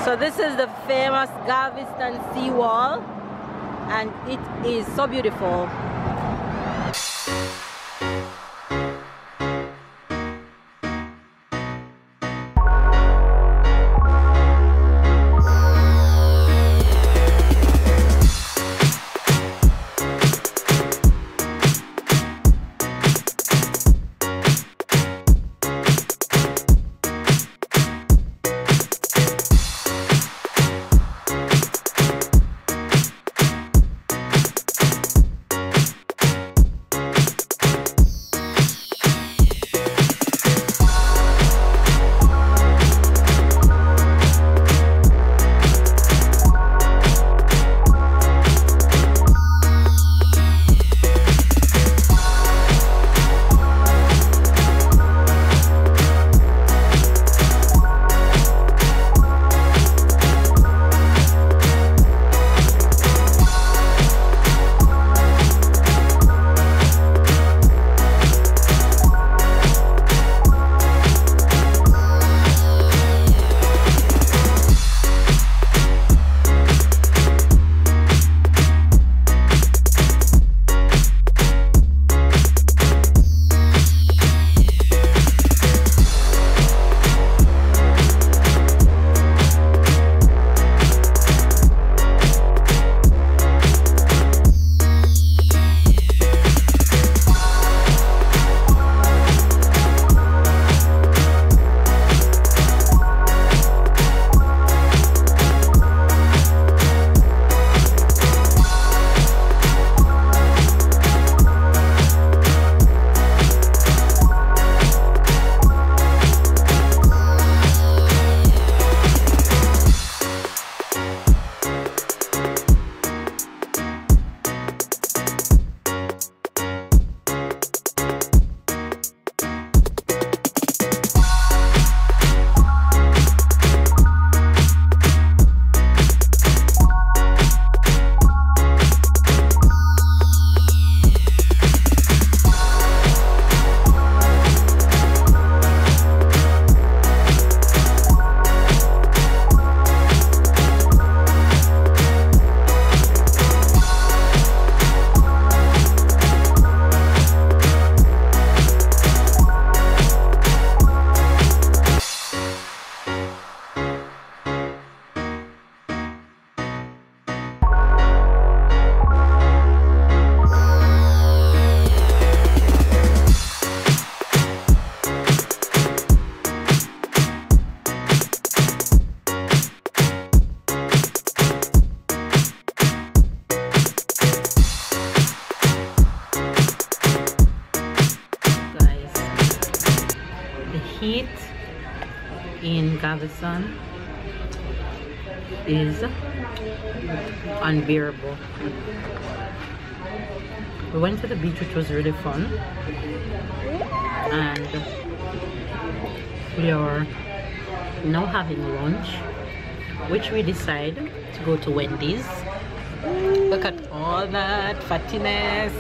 So this is the famous Galveston Seawall, and it is so beautiful. Heat in Galveston is unbearable. We went to the beach, which was really fun, and we are now having lunch, which we decided to go to Wendy's. Look at all that fattiness.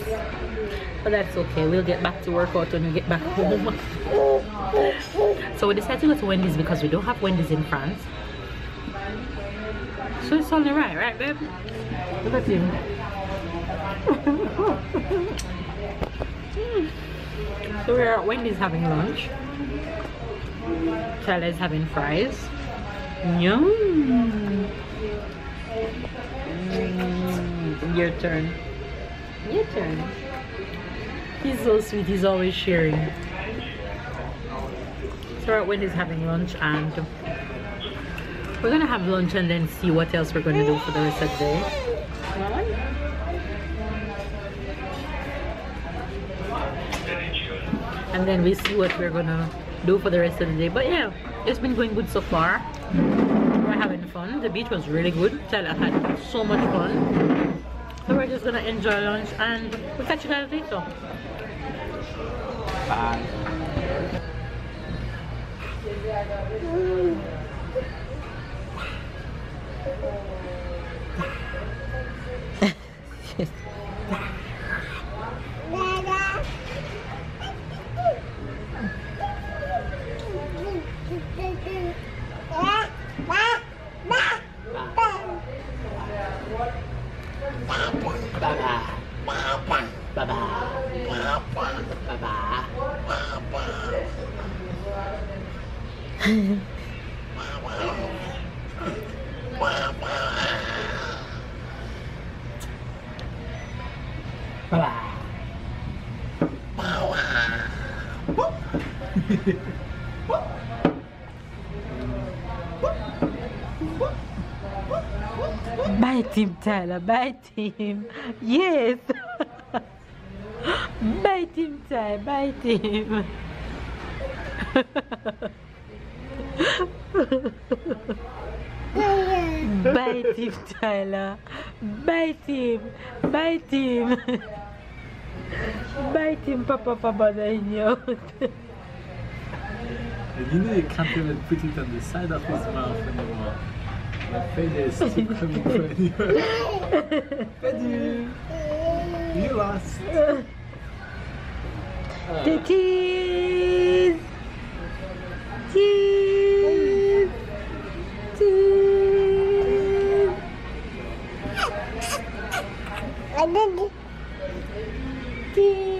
But that's okay, we'll get back to workout when we get back home. So we decided to go to Wendy's because we don't have Wendy's in France. So it's only right, babe? Look at him. So we're at Wendy's having lunch. Tyler is having fries. Yum! Your turn. Your turn. He's so sweet, he's always sharing. So we're at Wendy's having lunch, and we're gonna have lunch and then see what else we're gonna do for the rest of the day. And then we see what we're gonna do for the rest of the day. But yeah, it's been going good so far. We're having fun. The beach was really good. Tyler had so much fun. So we're just gonna enjoy lunch, and we'll catch you guys later. Bye. Bye-bye. Bye-bye. Bye-bye. Bite him, Tyler. Bite him. Yes. Bite him, Tyler. Bite him. Bite him, Tyler. Bite him. Bite him. Bite him, Papa, bothering you. You know you can't even put it on the side of his mouth anymore. The feather is still coming from anywhere. Feather! You lost! The cheese! Cheese! Cheese! Cheese!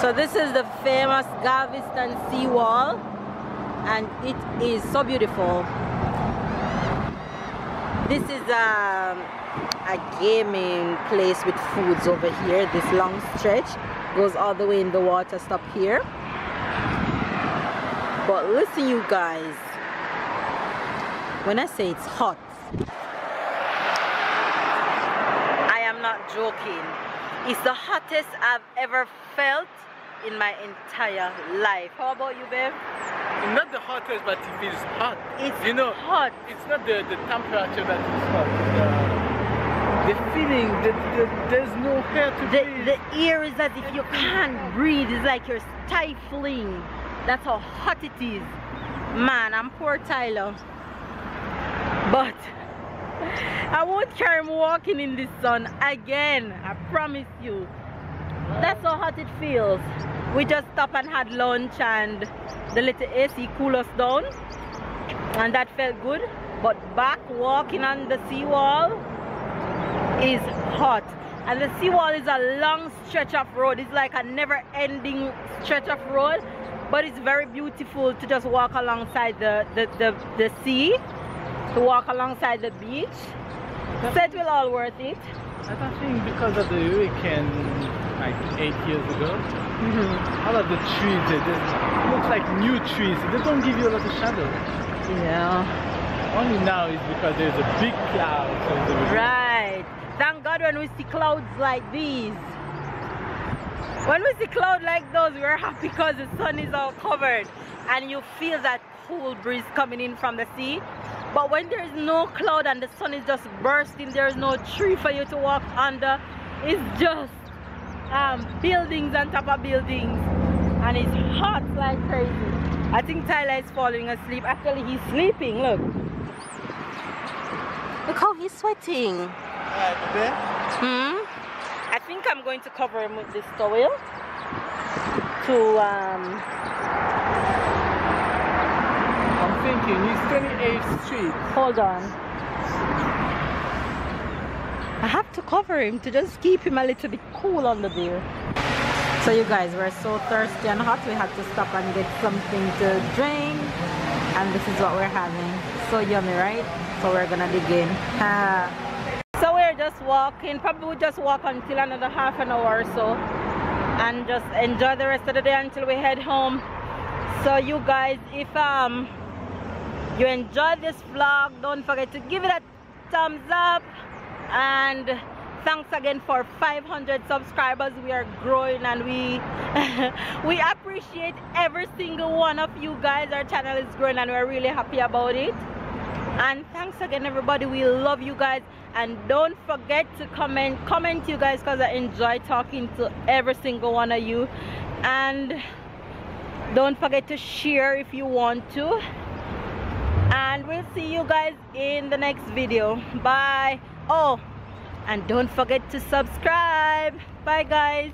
So this is the famous Galveston Seawall, and it is so beautiful. This is a gaming place with foods over here. This long stretch goes all the way in the water, stop here. But listen, you guys, when I say it's hot, I am not joking. It's the hottest I've ever felt in my entire life. How about you, babe? Not the hottest, but it feels hot. It's, you know, hot. It's not the temperature that is hot. The feeling that there's no air to breathe. The air is as if you can't breathe. It's like you're stifling. That's how hot it is. Man, I'm poor Tyler. But I won't carry him walking in the sun again. I promise you. That's how hot it feels. We just stopped and had lunch, and the little AC cooled us down, and that felt good. But back walking on the seawall is hot. And the seawall is a long stretch of road. It's like a never-ending stretch of road, but it's very beautiful to just walk alongside the sea, to walk alongside the beach. So it will all worth it. I think because of the hurricane like 8 years ago, all of the trees, they just look like new trees. They don't give you a lot of shadow. Yeah. Only now is because there's a big cloud. So right. Thank God when we see clouds like these. When we see clouds like those, we're happy because the sun is all covered and you feel that cool breeze coming in from the sea. But when there's no cloud and the sun is just bursting, there's no tree for you to walk under. It's just buildings on top of buildings, and it's hot like crazy. I think Tyler is falling asleep. Actually, he's sleeping. Look how he's sweating. I think I'm going to cover him with this towel to I'm thinking he's 28th Street. Hold on. I have to cover him to just keep him a little bit cool under there. So you guys, we're so thirsty and hot, we had to stop and get something to drink. And this is what we're having. So yummy, right? So we're gonna dig in. So we're just walking, probably we'll just walk until another half an hour or so. And just enjoy the rest of the day until we head home. So you guys, if you enjoyed this vlog, don't forget to give it a thumbs up, and thanks again for 500 subscribers. We are growing and we appreciate every single one of you guys. Our channel is growing and we're really happy about it. And thanks again everybody, we love you guys, and don't forget to comment you guys, because I enjoy talking to every single one of you. And don't forget to share if you want to, and we'll see you guys in the next video. Bye. Oh, and don't forget to subscribe. Bye guys.